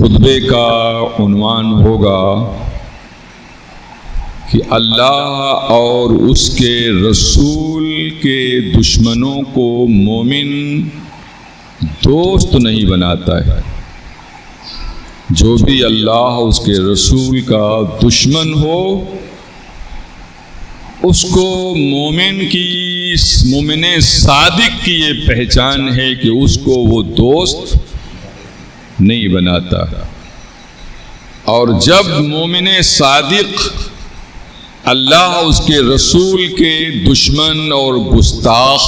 خطبے کا عنوان ہوگا کہ اللہ اور اس کے رسول کے دشمنوں کو مومن دوست نہیں بناتا ہے۔ جو بھی اللہ اس کے رسول کا دشمن ہو اس کو مومن صادق کی یہ پہچان ہے کہ اس کو وہ دوست نہیں بناتا۔ اور جب مومن صادق اللہ اس کے رسول کے دشمن اور گستاخ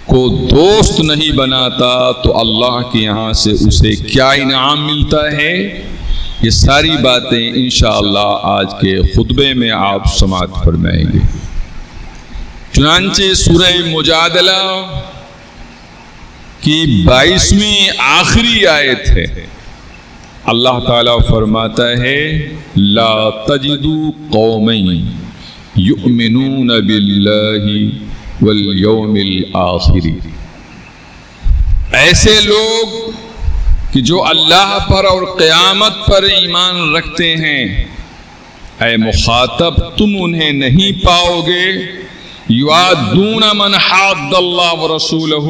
کو دوست نہیں بناتا تو اللہ کے یہاں سے اسے کیا انعام ملتا ہے؟ یہ ساری باتیں انشاءاللہ آج کے خطبے میں آپ سماعت فرمائیں گے۔ چنانچہ سورہ مجادلہ کی 22ویں آخری آیت ہے۔ اللہ تعالیٰ فرماتا ہے لا تجدوا قوما یؤمنون باللہ والیوم الآخر، ایسے لوگ کہ جو اللہ پر اور قیامت پر ایمان رکھتے ہیں، اے مخاطب تم انہیں نہیں پاؤ گے یوادون من حاد اللہ ورسولہ،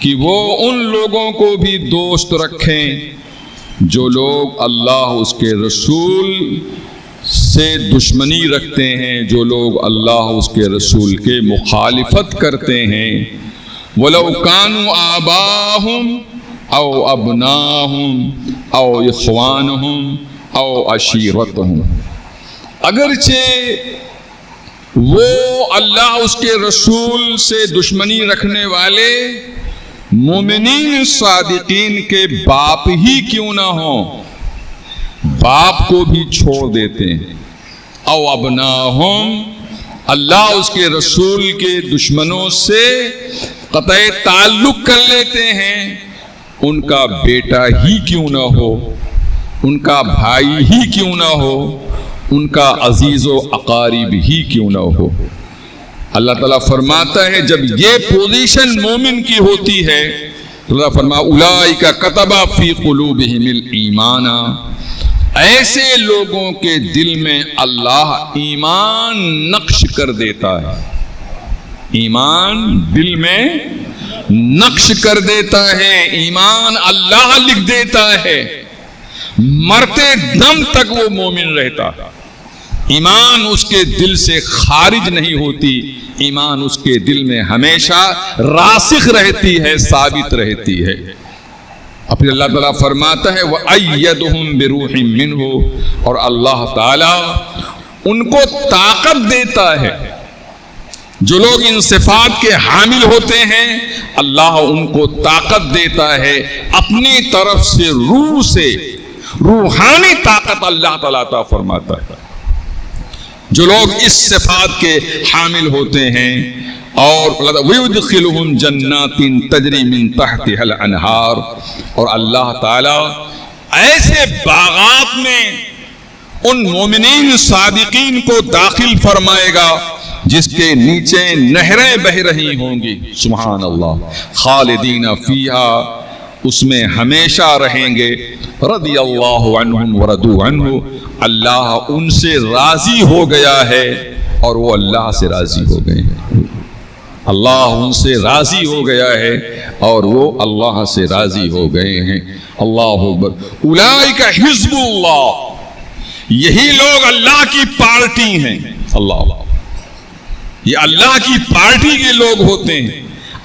کہ وہ ان لوگوں کو بھی دوست رکھیں جو لوگ اللہ اس کے رسول سے دشمنی رکھتے ہیں، جو لوگ اللہ اس کے رسول کے مخالفت کرتے ہیں۔ وَلَوْ كَانُوا آبَاءَهُمْ أَوْ أَبْنَاءَهُمْ أَوْ إِخْوَانَهُمْ أَوْ عَشِيرَتَهُمْ، اگرچہ وہ اللہ اس کے رسول سے دشمنی رکھنے والے مومنین صادقین کے باپ ہی کیوں نہ ہوں، باپ کو بھی چھوڑ دیتے ہیں۔ او ابناہم، اللہ اس کے رسول کے دشمنوں سے قطع تعلق کر لیتے ہیں، ان کا بیٹا ہی کیوں نہ ہو، ان کا بھائی ہی کیوں نہ ہو، ان کا عزیز و اقارب ہی کیوں نہ ہو۔ اللہ تعالیٰ فرماتا ہے جب یہ پوزیشن مومن کی ہوتی ہے تو اللہ فرماتا اولئک کتب فی قلوبہم الایمان، ایسے لوگوں کے دل میں اللہ ایمان نقش کر دیتا ہے، ایمان دل میں نقش کر دیتا ہے، ایمان اللہ لکھ دیتا ہے، مرتے دم تک وہ مومن رہتا ہے، ایمان اس کے دل سے خارج نہیں ہوتی، ایمان اس کے دل میں ہمیشہ راسخ رہتی ہے، ثابت رہتی ہے۔ پھر اللہ تعالیٰ فرماتا ہے وَأَيَّدُهُمْ بِرُوحٍ مِّنْهُ، اور اللہ تعالیٰ ان کو طاقت دیتا ہے۔ جو لوگ ان صفات کے حامل ہوتے ہیں اللہ ان کو طاقت دیتا ہے اپنی طرف سے، روح سے، روحانی طاقت اللہ تعالیٰ عطا فرماتا ہے۔ جو لوگ اس صفات کے حامل ہوتے ہیں، اور وَيُدْخِلُهُمْ جَنَّاتٍ تَجْرِي مِن تَحْتِهَا الْأَنْهَارُ، اور اللہ تعالیٰ ایسے باغات میں ان مومنین صادقین کو داخل فرمائے گا جس کے نیچے نہریں بہ رہی ہوں گی، سبحان اللہ، خالدین فیہا، اس میں ہمیشہ رہیں گے، رضی اللہ عنہم ورضوا عنہ، اللہ ان سے راضی ہو گیا ہے اور وہ اللہ سے راضی ہو گئے ہیں، اللہ ان سے راضی ہو گیا ہے اور وہ اللہ سے راضی ہو گئے ہیں۔ اللہ اکبر۔ اولئک حزب اللہ، یہی لوگ اللہ کی پارٹی ہیں۔ اللہ، یہ اللہ کی پارٹی کے لوگ ہوتے ہیں،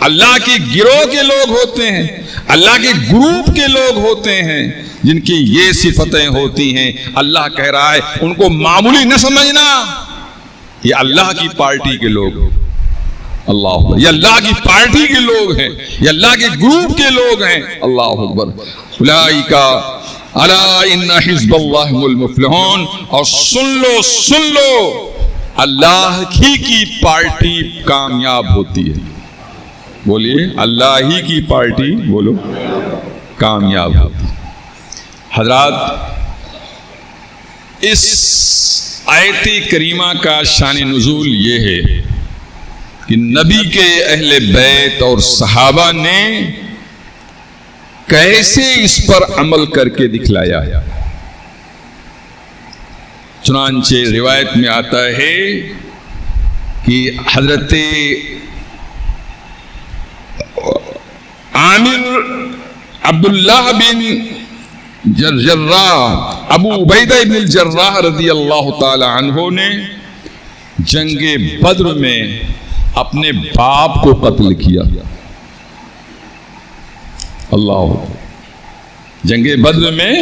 اللہ کے گروہ کے لوگ ہوتے ہیں، اللہ کے گروپ کے لوگ ہوتے ہیں جن کی یہ صفتیں ہوتی ہیں۔ اللہ کہہ رہا ہے ان کو معمولی نہ سمجھنا، یہ اللہ کی پارٹی کے لوگ، اللہ، یہ اللہ کی پارٹی کے لوگ ہیں، یہ اللہ کے گروپ کے لوگ ہیں۔ اللہ اکبر۔ اولئک الا ان حزب اللہ هم المفلحون، اور سن لو اللہ ہی کی پارٹی کامیاب ہوتی ہے۔ بولیے اللہ ہی کی پارٹی، بولو، کامیاب ہوتی ہے۔ حضرات، اس آیت کریمہ کا شان نزول یہ ہے کہ نبی کے اہل بیت اور صحابہ نے کیسے اس پر عمل کر کے دکھلایا. چنانچہ روایت میں آتا ہے کہ حضرت عامر عبداللہ بن جراح ابو عبیدہ بن الجراح رضی اللہ تعالی عنہ نے جنگ بدر میں اپنے باپ کو قتل کیا. اللہ، جنگ بدر میں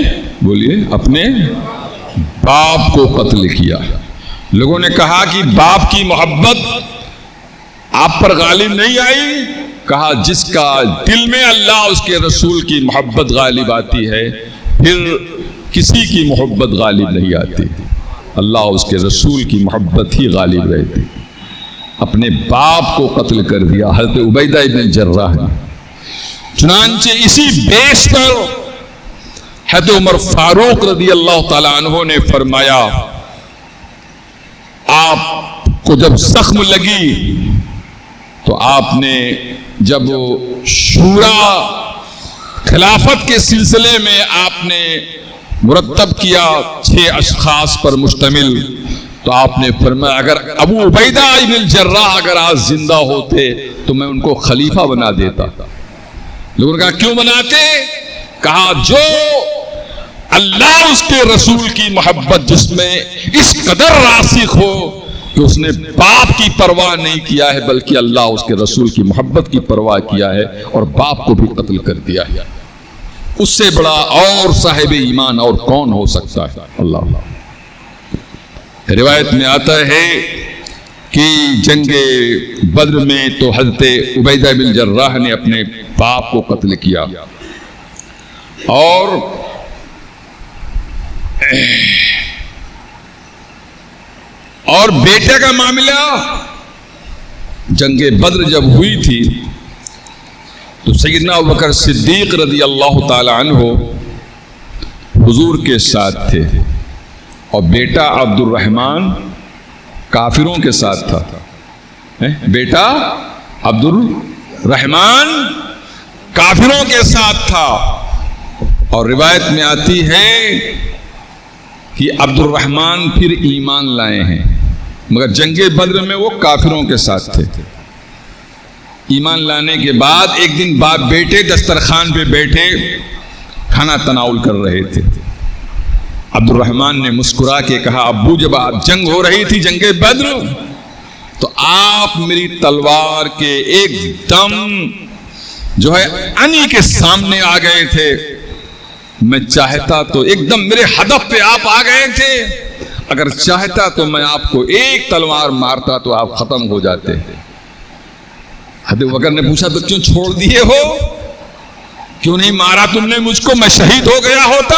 بولیے اپنے باپ کو قتل کیا. لوگوں نے کہا کہ باپ کی محبت آپ پر غالب نہیں آئی. کہا جس کا دل میں اللہ اس کے رسول کی محبت غالب آتی ہے پھر کسی کی محبت غالب نہیں آتی. اللہ اس کے رسول کی محبت ہی غالب رہتی. اپنے باپ کو قتل کر دیا حضرت عبیدہ بن جراح نے. چنانچہ اسی بیس پر حضرت عمر فاروق رضی اللہ تعالی عنہ نے فرمایا آپ کو جب زخم لگی تو آپ نے جب شورا خلافت کے سلسلے میں آپ نے مرتب کیا 6 اشخاص پر مشتمل، تو آپ نے فرمایا اگر ابو عبیدہ بن الجراح اگر آج زندہ ہوتے تو میں ان کو خلیفہ بنا دیتا. لوگوں نے کہا کیوں بناتے؟ کہا جو اللہ اس کے رسول کی محبت جس میں اس قدر راسخ ہو کہ اس نے باپ کی پرواہ نہیں کیا ہے بلکہ اللہ اس کے رسول کی محبت کی پرواہ کیا ہے اور باپ کو بھی قتل کر دیا ہے، اس سے بڑا اور صاحب ایمان اور کون ہو سکتا ہے. اللہ. روایت میں آتا ہے کہ جنگ بدر میں تو حضرت عبیدہ بن جراح نے اپنے باپ کو قتل کیا. اور بیٹے کا معاملہ، جنگ بدر جب ہوئی تھی تو سیدنا ابوبکر صدیق رضی اللہ تعالی عنہ حضور کے ساتھ تھے اور بیٹا عبد الرحمن کافروں کے ساتھ تھا. بیٹا عبد الرحمن کافروں کے ساتھ تھا. اور روایت میں آتی ہے کہ عبد الرحمن پھر ایمان لائے ہیں مگر جنگ بدر میں وہ کافروں کے ساتھ تھے. ایمان لانے کے بعد ایک دن باپ بیٹے دسترخوان پہ بیٹھے کھانا تناول کر رہے تھے. عبد الرحمن نے مسکرا کے کہا ابو جب آپ جنگ ہو رہی تھی جنگ بدر تو آپ میری تلوار کے ایک دم جو ہے انی کے سامنے آ گئے تھے. میں چاہتا تو ایک دم میرے ہدف پہ آپ آ گئے تھے، اگر چاہتا تو میں آپ کو ایک تلوار مارتا تو آپ ختم ہو جاتے. حضرت ابوبکر نے پوچھا تو کیوں چھوڑ دیے ہو، کیوں نہیں مارا تم نے مجھ کو، میں شہید ہو گیا ہوتا.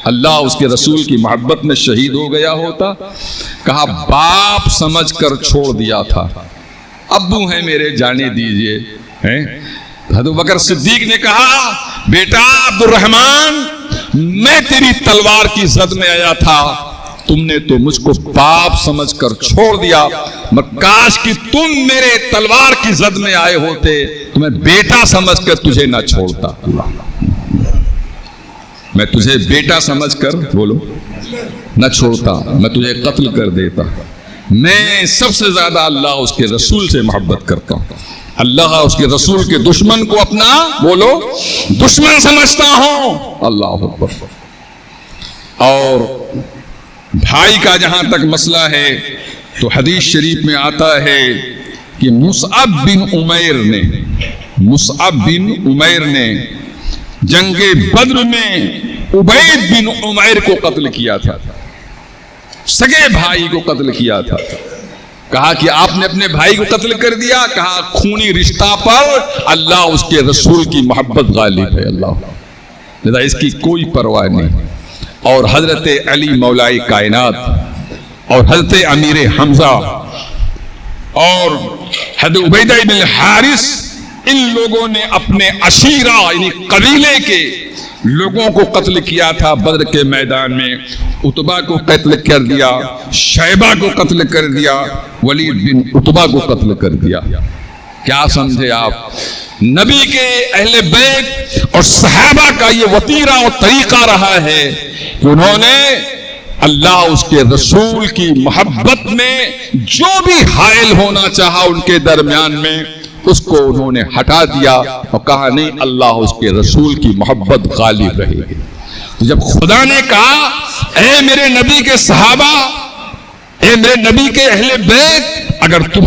اللہ اس کے رسول کی محبت میں شہید ہو گیا ہوتا. کہا باپ سمجھ کر چھوڑ دیا تھا، ابو ہیں میرے جانے دیجئے. حضرت ابوبکر صدیق نے کہا بیٹا عبد الرحمن میں تیری تلوار کی زد میں آیا تھا، تم نے تو مجھ کو باپ سمجھ کر چھوڑ دیا، کاش کہ تم میرے تلوار کی زد میں آئے ہوتے تو میں بیٹا سمجھ کر تجھے نہ چھوڑتا. میں تجھے بیٹا سمجھ کر بولو نہ چھوڑتا، میں تجھے قتل کر دیتا. میں سب سے زیادہ اللہ اس کے رسول سے محبت کرتا ہوں. اللہ اس کے رسول کے دشمن کو اپنا بولو دشمن سمجھتا ہوں. اللہ اکبر. اور بھائی کا جہاں تک مسئلہ ہے تو حدیث شریف میں آتا ہے کہ مصعب بن عمیر نے جنگ بدر میں عبید بن عمیر کو قتل کیا تھا، سگے بھائی کو قتل کیا تھا. کہا کہ آپ نے اپنے بھائی کو قتل کر دیا. کہا خونی رشتہ پر اللہ اس کے رسول کی محبت غالب ہے. اللہ لذا اس کی کوئی پرواہ نہیں. اور حضرت علی مولائے کائنات اور حضرت امیر حمزہ اور حضرت عبیدہ بن الحارث ان لوگوں نے اپنے عشیرہ یعنی قبیلے کے لوگوں کو قتل کیا تھا بدر کے میدان میں. عتبہ کو قتل کر دیا، شیبہ کو قتل کر دیا، ولید بن عتبہ کو قتل کر دیا. کیا سمجھے آپ نبی کے اہل بیت اور صحابہ کا یہ وتیرہ اور طریقہ رہا ہے کہ انہوں نے اللہ اس کے رسول کی محبت میں جو بھی حائل ہونا چاہا ان کے درمیان میں، اس کو انہوں نے ہٹا دیا اور کہا نہیں، اللہ اس کے رسول کی محبت غالب رہے گی۔ جب خدا نے کہا اے میرے نبی کے صحابہ، اے میرے نبی کے اہل بیت، اگر تم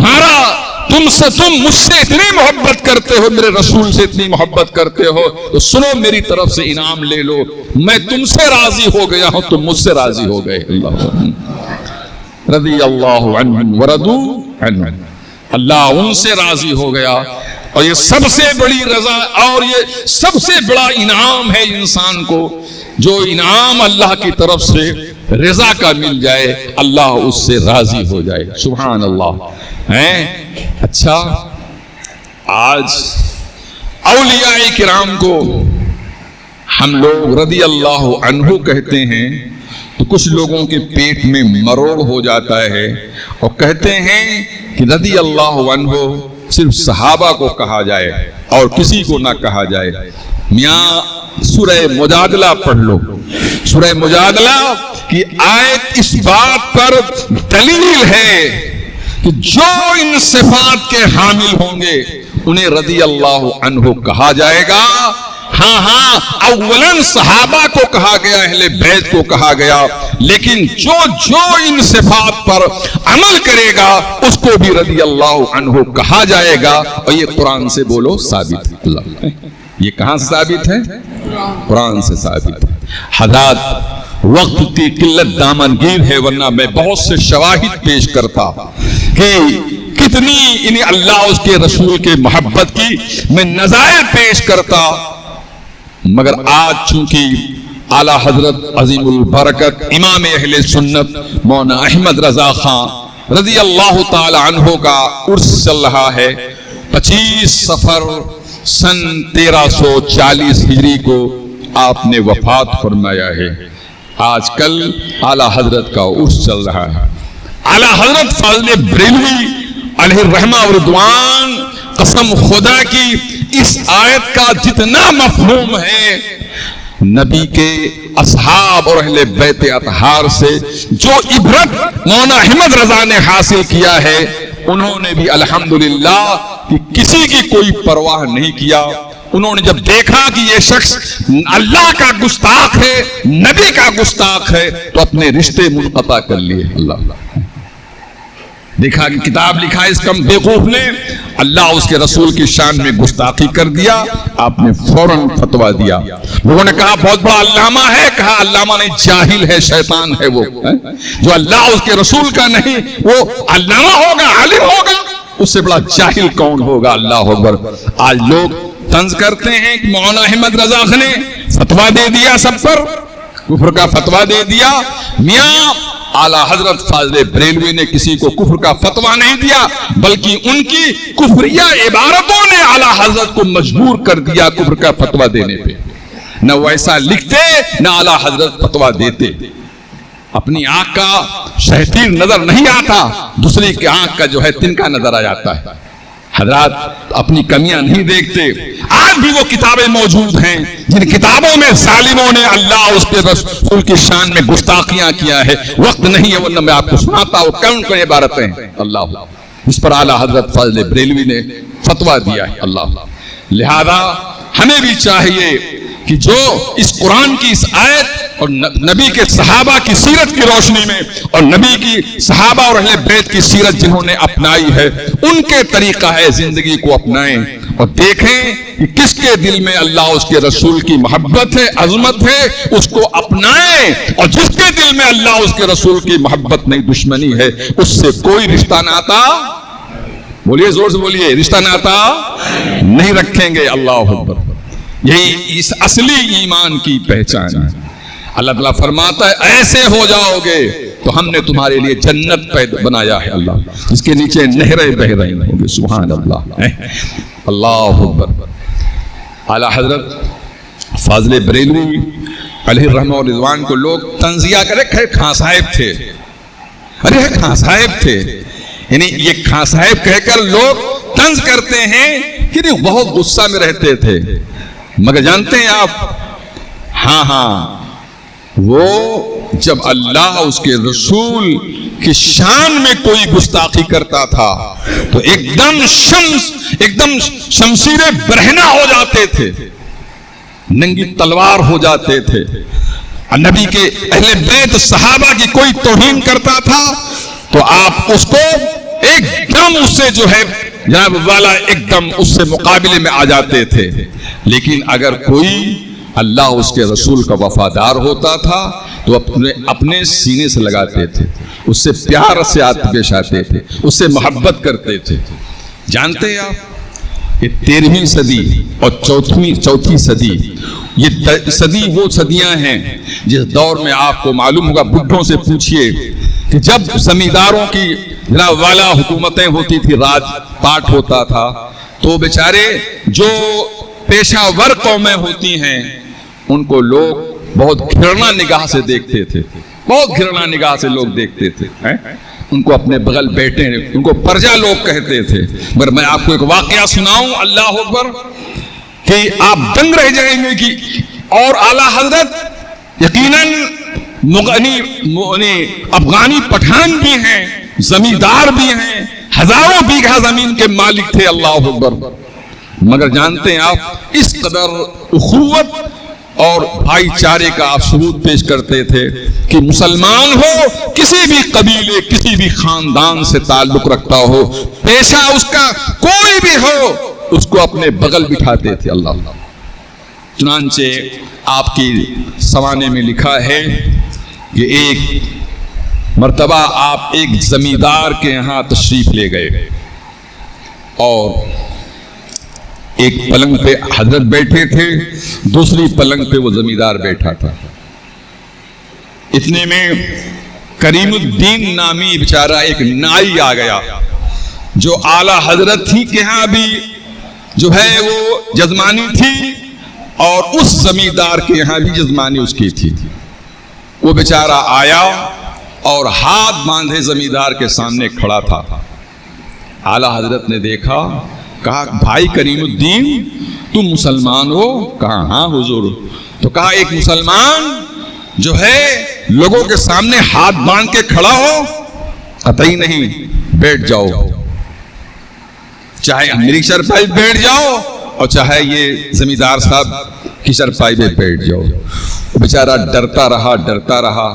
مجھ سے اتنی محبت کرتے ہو، میرے رسول سے اتنی محبت کرتے ہو، تو سنو میری طرف سے انعام لے لو، میں تم سے راضی ہو گیا ہوں، تم مجھ سے راضی ہو گئے۔ اللہ رضی اللہ عنہم ورضوا عنہ، اللہ ان سے راضی ہو گیا، اور یہ سب سے بڑی رضا اور یہ سب سے بڑا انعام ہے انسان کو، جو انعام اللہ کی طرف سے رضا کا مل جائے، اللہ اس سے راضی ہو جائے۔ سبحان اللہ۔ اچھا، آج اولیاء کرام کو ہم لوگ رضی اللہ عنہ کہتے ہیں تو کچھ لوگوں کے پیٹ میں مروڑ ہو جاتا ہے اور کہتے ہیں کہ رضی اللہ عنہ صرف صحابہ کو کہا جائے اور کسی کو نہ کہا جائے۔ میاں سورہ مجادلہ پڑھ لو، سورہ مجادلہ کی آیت اس بات پر دلیل ہے کہ جو ان صفات کے حامل ہوں گے انہیں رضی اللہ عنہ کہا جائے گا۔ ہاں اولاً صحابہ کو کہا گیا، اہل بیت کو کہا گیا، لیکن جو ان صفات پر عمل کرے گا اس کو بھی رضی اللہ عنہ کہا جائے گا، اور یہ قرآن سے بولو ثابت ہے۔ اللہ، یہ کہاں سے ثابت ہے؟ قرآن سے ثابت ہے۔ حضرات، وقت کی قلت دامنگیر ہے، ورنہ میں بہت سے شواہد پیش کرتا کہ کتنی انہیں اللہ اس کے رسول کے محبت کی میں نظائر پیش کرتا، مگر آج چونکہ اعلیٰ حضرت عظیم البرکت امام اہل سنت مولانا احمد رضا خان رضی اللہ تعالی عنہ کا عرس چل رہا ہے، 25 صفر سن 1340 ہجری کو آپ نے وفات فرمایا ہے۔ آج کل اعلیٰ حضرت کا عرس چل رہا ہے۔ اعلیٰ حضرت فاضل بریلوی علیہ الرحمہ و رضوان، قسم خدا کی اس آیت کا جتنا مفہوم ہے نبی کے اصحاب اور اہل بیت اطہار سے جو عبرت مولانا احمد رضا نے حاصل کیا ہے، انہوں نے بھی الحمدللہ کہ کسی کی کوئی پرواہ نہیں کیا۔ انہوں نے جب دیکھا کہ یہ شخص اللہ کا گستاخ ہے، نبی کا گستاخ ہے، تو اپنے رشتے منقطع کر لیے۔ اللہ، دیکھا کہ کتاب لکھا اس کم بیوقوف نے، اللہ اس کے رسول کی شان میں گستاخی کر دیا، آپ نے فوراً فتویٰ دیا۔ لوگوں نے کہا بہت بڑا علامہ ہے، کہا علامہ نہیں، جاہل ہے، شیطان ہے وہ، جو اللہ اس کے رسول کا نہیں وہ علامہ ہوگا، عالم ہوگا، اس سے بڑا جاہل کون ہوگا؟ اللہ اکبر۔ آج لوگ طنز کرتے ہیں کہ مولانا احمد رضا خان نے فتویٰ دے دیا، سب پر کفر کا فتویٰ دے دیا۔ میاں اعلیٰ حضرت فاضل بریلوی نے کسی کو کفر کا فتویٰ نہیں دیا، بلکہ ان کی کفریہ عبارتوں نے اعلیٰ حضرت کو مجبور کر دیا کفر کا فتویٰ دینے پہ۔ نہ وہ ایسا لکھتے نہ اعلیٰ حضرت فتویٰ دیتے۔ اپنی آنکھ کا شہتیر نظر نہیں آتا، دوسری کی آنکھ کا جو ہے تنکا نظر آ جاتا ہے۔ حضرات اپنی کمیاں نہیں دیکھتے۔ آج بھی وہ کتابیں موجود ہیں جن کتابوں میں ظالموں نے اللہ اس کے رسول کی شان میں گستاخیاں کیا ہے۔ وقت نہیں ہے ورنہ میں آپ کو سناتا ہوں کون کون عبارتیں ہیں اللہ اس پر اعلیٰ حضرت فاضل بریلوی نے فتویٰ دیا ہے۔ اللہ، لہذا ہمیں بھی چاہیے کہ جو اس قرآن کی اس آیت اور نبی کے صحابہ کی سیرت کی روشنی میں اور نبی کی صحابہ اور اہل بیت کی سیرت جنہوں نے اپنائی ہے، ان کے طریقہ ہے زندگی کو اپنائیں اور دیکھیں کہ کس کے دل میں اللہ اس کے رسول کی محبت ہے، عظمت ہے، اس کو اپنائیں، اور جس کے دل میں اللہ اس کے رسول کی محبت نہیں، دشمنی ہے، اس سے کوئی رشتہ ناتا، بولیے زور سے بولیے، رشتہ ناتا نہیں رکھیں گے۔ اللہ اکبر۔ یہی اس اصلی ایمان کی پہچان ہے۔ اللہ تعالیٰ فرماتا ہے ایسے ہو جاؤ گے تو ہم نے تمہارے لیے جنت بنایا ہے، اللہ جس کے نیچے نہریں بہ رہی ہوں گی۔ سبحان اللہ، اللہ اکبر۔ اعلیٰ حضرت فاضل بریلوی علیہ الرحمہ و رضوان کو لوگ تنزیہ کرے خاں صاحب تھے، ارے خاں صاحب تھے، یعنی یہ خاں صاحب کہہ کر لوگ طنز کرتے ہیں کہ نہیں بہت غصہ میں رہتے تھے، مگر جانتے ہیں آپ، ہاں وہ جب اللہ اس کے رسول کی شان میں کوئی گستاخی کرتا تھا تو ایک دم شمشیر برہنہ ہو جاتے تھے، ننگی تلوار ہو جاتے تھے۔ نبی کے اہل بیت صحابہ کی کوئی توہین کرتا تھا تو آپ اس کو ایک دم اس سے جو ہے جناب والا ایک دم اس سے مقابلے میں آ جاتے تھے۔ لیکن اگر کوئی اللہ اس کے رسول کا وفادار ہوتا تھا تو اپنے سینے سے لگاتے تھے، اس سے پیار سے پیش آتے تھے، اس سے محبت کرتے تھے۔ جانتے ہیں آپ، یہ 13ویں صدی اور چوتھی صدی، یہ صدی وہ صدیاں ہیں جس دور میں آپ کو معلوم ہوگا، بڈھوں سے پوچھئے کہ جب زمینداروں کی جناب والا حکومتیں ہوتی تھی، راج پاٹ ہوتا تھا، تو بیچارے جو پیشہ ور قومیں ہوتی ہیں ان کو لوگ بہت گھرنا نگاہ سے دیکھتے تھے، بہت گھرنا نگاہ سے لوگ دیکھتے تھے، ان کو اپنے بغل بیٹے، ان کو پرجا لوگ کہتے تھے۔ مگر میں آپ کو ایک واقعہ سناؤں، اللہ اکبر، کہ آپ دنگ رہ جائیں گے کہ اور اعلیٰ حضرت یقیناً افغانی پٹھان بھی ہیں، زمیندار بھی ہیں، ہزاروں بیگھہ زمین کے مالک تھے، اللہ اکبر، مگر جانتے ہیں آپ اس قدر اخوت اور بھائی چارے کا آپ ثبوت پیش کرتے تھے کہ مسلمان ہو، کسی بھی قبیلے کسی بھی خاندان سے تعلق رکھتا ہو، پیشہ اس کا کوئی بھی ہو، اس کو اپنے بغل بٹھاتے تھے۔ اللہ چنانچہ آپ کی سوانے میں لکھا ہے کہ ایک مرتبہ آپ ایک زمیندار کے یہاں تشریف لے گئے اور ایک پلنگ پہ حضرت بیٹھے تھے، دوسری پلنگ پہ وہ زمیندار بیٹھا تھا۔ اتنے میں کریم الدین نامی بیچارہ ایک نائی آ گیا جو اعلیٰ حضرت ہی کے ہاں بھی جو ہے وہ جزمانی تھی اور اس زمیندار کے یہاں بھی جزمانی اس کی تھی۔ وہ بیچارہ آیا اور ہاتھ باندھے زمیندار کے سامنے کھڑا تھا۔ اعلیٰ حضرت نے دیکھا، کہا بھائی کریم الدین تم مسلمان ہو؟ کہا ہاں حضور۔ تو کہا ایک مسلمان جو ہے لوگوں کے سامنے ہاتھ باندھ کے کھڑا ہو؟ قطعی نہیں، بیٹھ جاؤ، چاہے میری چرپائی بیٹھ جاؤ اور چاہے یہ زمیندار صاحب کی چرپائی پہ بیٹھ جاؤ۔ بیچارہ ڈرتا رہا۔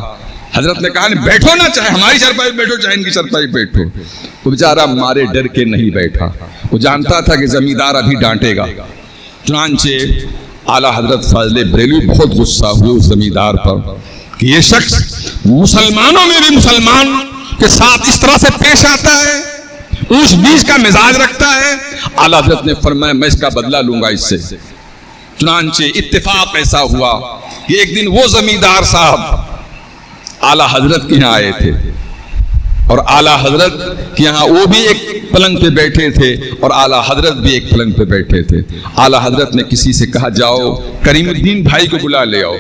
حضرت نے کہا بیٹھو نا، چاہے ہماری چرپائی بیٹھو چاہے ان کی چرپائی بیٹھو۔ وہ بیچارہ مارے ڈر کے نہیں بیٹھا، وہ جانتا تھا کہ زمیندار ابھی ڈانٹے گا۔ چنانچہ اعلیٰ حضرت فاضل بریلوی بہت غصہ ہوئے اس زمیندار پر کہ یہ شخص مسلمانوں میں بھی مسلمان کے ساتھ اس طرح سے پیش آتا ہے، اونچ نیچ کا مزاج رکھتا ہے۔ اعلیٰ حضرت نے فرمایا میں اس کا بدلہ لوں گا اس سے۔ چنانچہ اتفاق ایسا ہوا کہ ایک دن وہ زمیندار صاحب اعلیٰ حضرت کے یہاں آئے تھے اور اعلیٰ حضرت کے یہاں وہ بھی ایک پلنگ پہ بیٹھے تھے اور اعلیٰ حضرت بھی ایک پلنگ پہ بیٹھے تھے۔ اعلیٰ حضرت نے کسی سے کہا جاؤ کریم الدین بھائی کو بلا لے آؤ،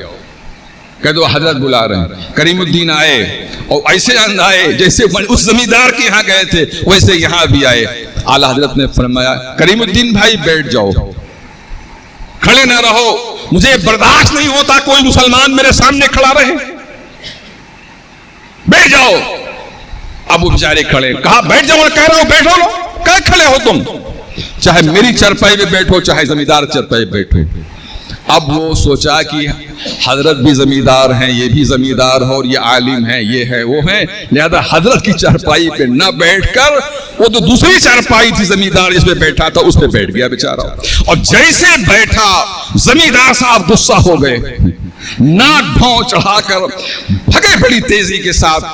کہہ دو حضرت بلا رہے ہیں۔ کریم الدین آئے اور ایسے آئے جیسے اس زمیندار کے یہاں گئے تھے ویسے یہاں بھی آئے۔ اعلیٰ حضرت نے فرمایا کریم الدین بھائی بیٹھ جاؤ، کھڑے نہ رہو، مجھے برداشت نہیں ہوتا کوئی مسلمان میرے سامنے کھڑا رہے، بیٹھ جاؤ۔ اب وہ بیچارے کھڑے، کہا بیٹھ جاؤ، کہہ رہا ہوں بیٹھو، کہاں کھڑے ہو تم؟ چاہے میری چرپائی پہ بیٹھو چاہے زمیندار چرپائی پہ بیٹھو۔ اب وہ سوچا کہ حضرت بھی زمیندار ہیں، یہ بھی زمیندار ہے اور یہ عالم ہیں، یہ ہے وہ ہیں، لہذا حضرت کی چرپائی پہ نہ بیٹھ کر وہ تو دوسری چرپائی تھی زمیندار جس پہ بیٹھا تھا اس پہ بیٹھ گیا بیچارہ۔ اور جیسے بیٹھا زمیندار صاحب غصہ ہو گئے، ناک ڈھون چڑھا کر بھگے بڑی تیزی کے ساتھ،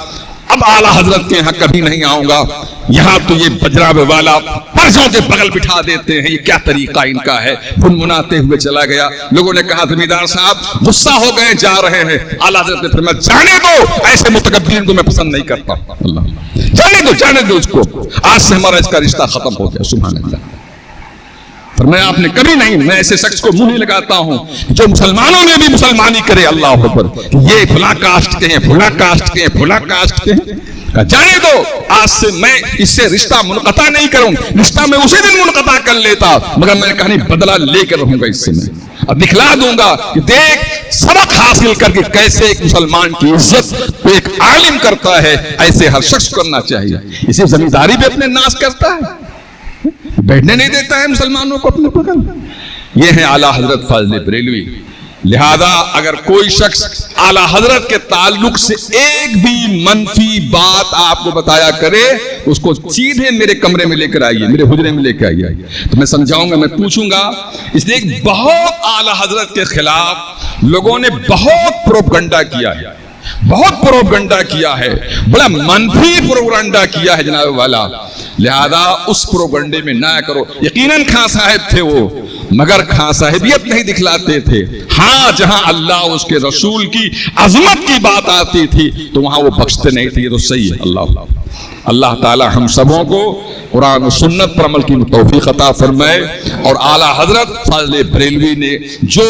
اب اعلیٰ حضرت کے یہاں کبھی نہیں آؤں گا، یہاں تو یہ بجراب والا پرزوں کے بغل بٹھا دیتے ہیں، یہ کیا طریقہ ان کا ہے۔ بنبناتے ہوئے چلا گیا۔ لوگوں نے کہا زمیندار صاحب غصہ ہو گئے، جا رہے ہیں۔ اعلیٰ حضرت نے فرمایا جانے دو، ایسے متکبرین کو میں پسند نہیں کرتا، جانے دو اس کو، آج سے ہمارا اس کا رشتہ ختم ہو گیا۔ سبحان اللہ۔ فرمایا آپ نے کبھی نہیں، میں ایسے شخص کو منہ نہیں لگاتا ہوں جو مسلمانوں میں بھی مسلمانی کرے۔ اللہ اکبر، یہ فلاں کاسٹ کے ہیں، فلاں کاسٹ کے ہیں، فلاں کاسٹ کے ہیں۔ کہا جانے دو، آج سے میں اس سے رشتہ منقطع نہیں کروں، رشتہ میں اسی دن منقطع کر لیتا، مگر میں نے کہا نہیں، بدلہ لے کے رہوں گا اس سے، میں اب دکھلا دوں گا کہ دیکھ سبق حاصل کر کے کیسے ایک مسلمان کی عزت کو ایک عالم کرتا ہے، ایسے ہر شخص کرنا چاہیے۔ اسی زمینداری پہ اپنے ناز کرتا ہے، بیٹھنے نہیں دیتا ہے مسلمانوں کو اپنے بغل۔ یہ ہے اعلیٰ حضرت فاضل بریلوی۔ لہذا اگر کوئی شخص اعلیٰ حضرت کے تعلق سے ایک بھی منفی بات آپ کو بتایا کرے، اس کو سیدھے میرے کمرے میں لے کر آئیے، میرے حجرے میں لے کے آئیے، تو میں سمجھاؤں گا، میں پوچھوں گا۔ اس لیے بہت اعلیٰ حضرت کے خلاف لوگوں نے بہت پروپگنڈا کیا ہے، بہت پروپگنڈا کیا ہے، بڑا منفی پروپگنڈا کیا ہے جناب والا، لہذا اس پروپگنڈے میں نہ کرو۔ یقیناً خان صاحب تھے وہ، مگر خان صاحبیت نہیں دکھلاتے تھے۔ ہاں جہاں اللہ اس کے رسول کی عظمت کی بات آتی تھی تو وہاں وہ بخشتے نہیں تھے، یہ تو صحیح ہے۔ اللہ تعالی ہم سبوں کو قرآن و سنت پر عمل کی توفیق عطا فرمائے، اور اعلیٰ حضرت فاضل بریلوی نے جو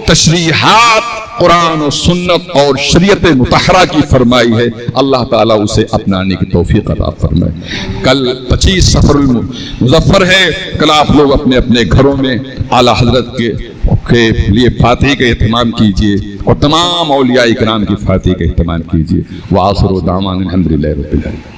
تشریحات قرآن و سنت اور شریعت مطہرہ کی فرمائی ہے، اللہ تعالیٰ اسے اپنانے کی توفیق عطا فرمائے۔ کل 25 صفر المظفر ہے، کل آپ لوگ اپنے اپنے گھروں میں اعلیٰ حضرت کے لیے فاتحہ کا اہتمام کیجئے، اور تمام اولیاء کرام کی فاتحہ کا اہتمام کیجئے۔ وآخر دعوانا الحمدللہ رب العالمین۔